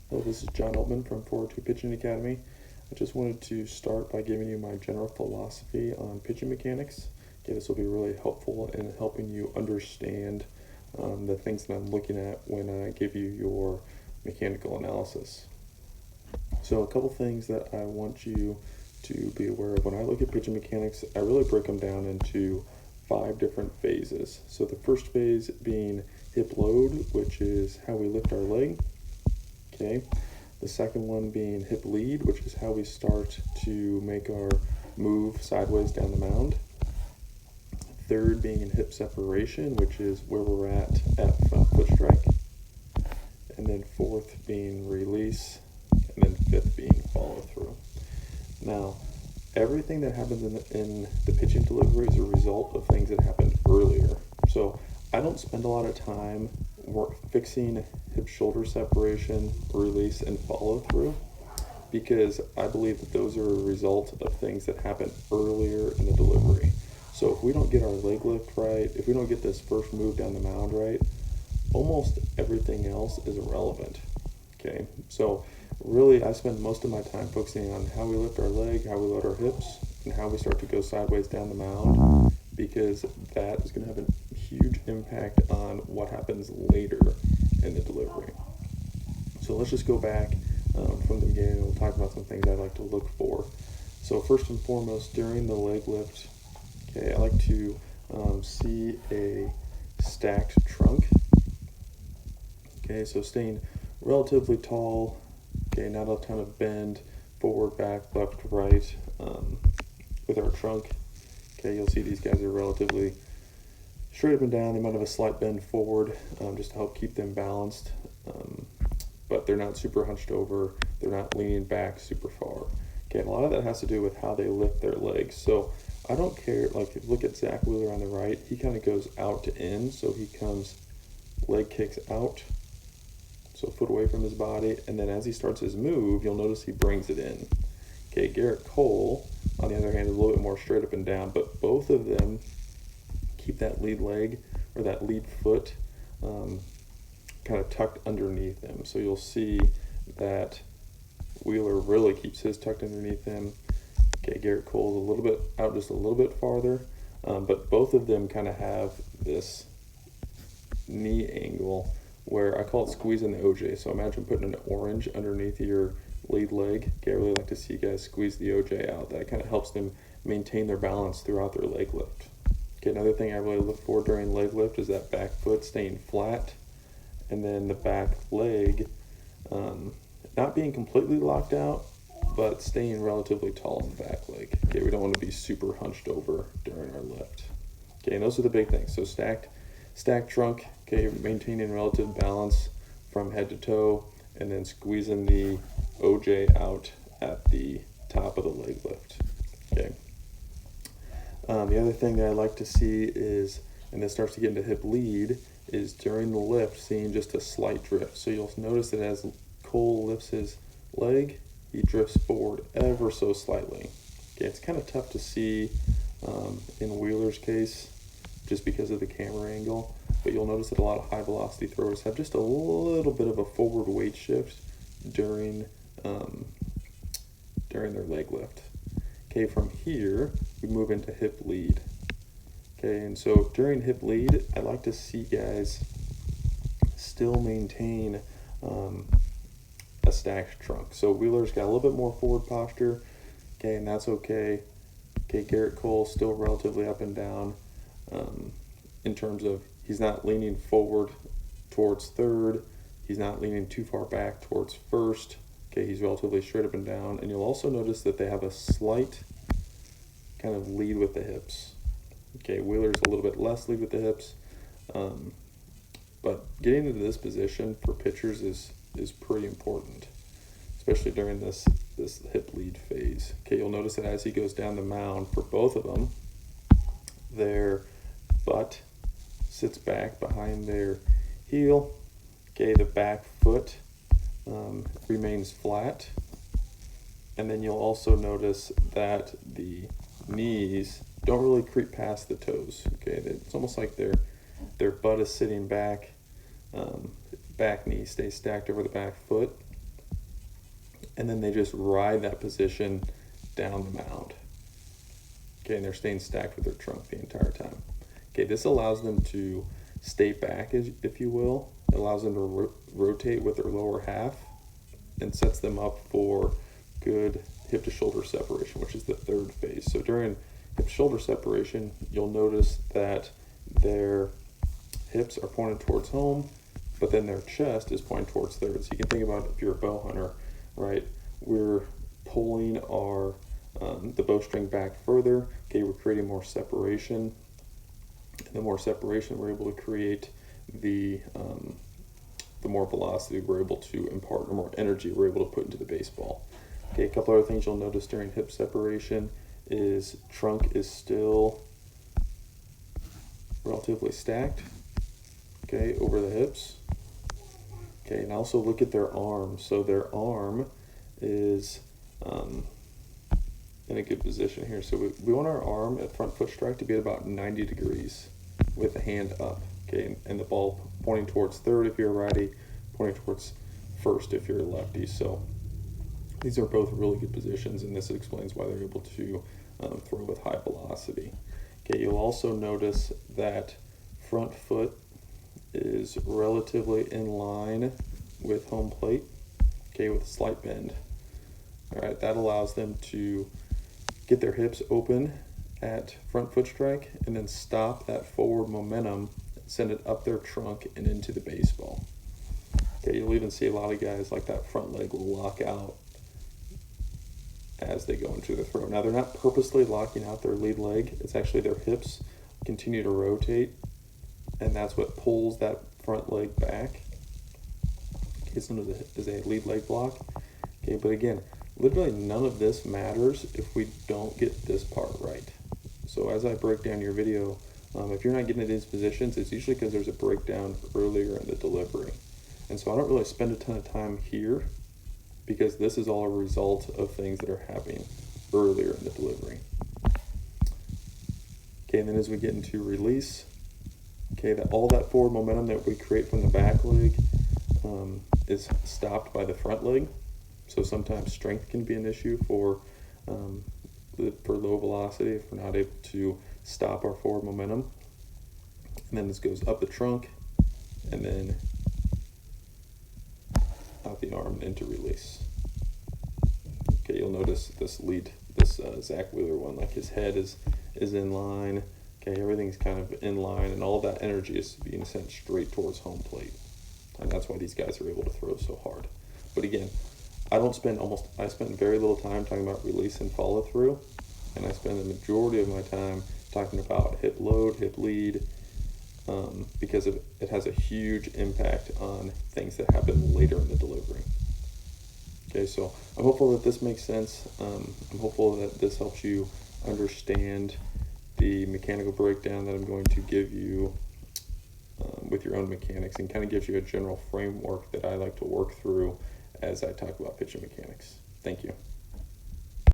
Hello, this is John Altman from 402 Pitching Academy. I just wanted to start by giving you my general philosophy on pitching mechanics. Okay, this will be really helpful in helping you understand the things that I'm looking at when I give you your mechanical analysis. So a couple things that I want you to be aware of. When I look at pitching mechanics, I really break them down into 5 different phases. So the first phase being hip load, which is how we lift our leg. Okay, the second one being hip lead, which is how we start to make our move sideways down the mound. Third being hip separation, which is where we're at front foot strike. And then fourth being release, and then fifth being follow through. Now, everything that happens in the pitching delivery is a result of things that happened earlier. So I don't spend a lot of time fixing hip shoulder separation, release, and follow through, because I believe that those are a result of things that happen earlier in the delivery. So if we don't get our leg lift right, if we don't get this first move down the mound right, almost everything else is irrelevant. Okay, so really I spend most of my time focusing on how we lift our leg, how we load our hips, and how we start to go sideways down the mound, because that is going to have a huge impact on what happens later in the delivery. So let's just go back from the beginning, and we'll talk about some things I like to look for. So first and foremost, during the leg lift, okay, I like to see a stacked trunk. Okay, so staying relatively tall, okay, not a ton of bend, forward, back, left, right, with our trunk. Okay, you'll see these guys are relatively straight up and down. They might have a slight bend forward just to help keep them balanced, but they're not super hunched over. They're not leaning back super far. Okay, and a lot of that has to do with how they lift their legs. So I don't care, like look at Zach Wheeler on the right. He kind of goes out to in, so he comes, leg kicks out, so foot away from his body, and then as he starts his move, you'll notice he brings it in. Okay, Garrett Cole, on the other hand, is a little bit more straight up and down, but both of them keep that lead leg or that lead foot kind of tucked underneath them. So you'll see that Wheeler really keeps his tucked underneath him. Okay, Garrett Cole's a little bit out, just a little bit farther, but both of them kind of have this knee angle where I call it squeezing the OJ. So imagine putting an orange underneath your lead leg. Okay, I really like to see guys squeeze the OJ out. That kind of helps them maintain their balance throughout their leg lift. Okay, another thing I really look for during leg lift is that back foot staying flat, and then the back leg not being completely locked out, but staying relatively tall in the back leg. Okay, we don't want to be super hunched over during our lift. Okay, and those are the big things. So stacked trunk, okay, maintaining relative balance from head to toe, and then squeezing the OJ out at the top of the leg lift. Okay. The other thing that I like to see is, and this starts to get into hip lead, is during the lift seeing just a slight drift. So you'll notice that as Cole lifts his leg, he drifts forward ever so slightly. Okay, it's kind of tough to see in Wheeler's case just because of the camera angle, but you'll notice that a lot of high velocity throwers have just a little bit of a forward weight shift during their leg lift. Okay, from here we move into hip lead. Okay, and so during hip lead, I like to see guys still maintain a stacked trunk. So Wheeler's got a little bit more forward posture, okay, and that's okay. Okay, Garrett Cole still relatively up and down in terms of he's not leaning forward towards third, he's not leaning too far back towards first. Okay, he's relatively straight up and down, and you'll also notice that they have a slight kind of lead with the hips. Okay, Wheeler's a little bit less lead with the hips, but getting into this position for pitchers is pretty important, especially during this hip lead phase. Okay, you'll notice that as he goes down the mound for both of them, their butt sits back behind their heel. Okay, the back foot remains flat, and then you'll also notice that the knees don't really creep past the toes. Okay, it's almost like their butt is sitting back, back knee stays stacked over the back foot, and then they just ride that position down the mound. Okay, and they're staying stacked with their trunk the entire time. Okay, this allows them to stay back, if you will. It allows them to rotate with their lower half and sets them up for good hip to shoulder separation, which is the third phase. So during hip to shoulder separation, you'll notice that their hips are pointed towards home, but then their chest is pointed towards third. So you can think about if you're a bow hunter, right? We're pulling our the bowstring back further. Okay, we're creating more separation. And the more separation we're able to create, the more velocity we're able to impart, or more energy we're able to put into the baseball. Okay, a couple other things you'll notice during hip separation is trunk is still relatively stacked, okay, over the hips. Okay, and also look at their arm. So their arm is in a good position here. So we want our arm at front foot strike to be at about 90 degrees with the hand up, okay, and the ball pointing towards third if you're a righty, pointing towards first if you're a lefty. So these are both really good positions, and this explains why they're able to throw with high velocity. Okay, you'll also notice that front foot is relatively in line with home plate, okay, with a slight bend. All right, that allows them to get their hips open at front foot strike and then stop that forward momentum, send it up their trunk and into the baseball. Okay, you'll even see a lot of guys like that front leg will lock out as they go into the throw. Now, they're not purposely locking out their lead leg. It's actually their hips continue to rotate, and that's what pulls that front leg back. Okay, so is a lead leg block. Okay, but again, literally none of this matters if we don't get this part right. So as I break down your video, if you're not getting to these positions, it's usually because there's a breakdown earlier in the delivery. And so I don't really spend a ton of time here, because this is all a result of things that are happening earlier in the delivery. Okay, and then as we get into release, okay, all that forward momentum that we create from the back leg is stopped by the front leg. So sometimes strength can be an issue for low velocity if we're not able to stop our forward momentum. And then this goes up the trunk and then out the arm and into release. Okay, you'll notice this Zach Wheeler one, like his head is in line. Okay, everything's kind of in line, and all of that energy is being sent straight towards home plate. And that's why these guys are able to throw so hard. But again, I spend very little time talking about release and follow through, and I spend the majority of my time talking about hip load, hip lead, because it has a huge impact on things that happen later in the delivery. Okay, so I'm hopeful that this makes sense. I'm hopeful that this helps you understand the mechanical breakdown that I'm going to give you with your own mechanics, and kind of gives you a general framework that I like to work through as I talk about pitching mechanics. Thank you.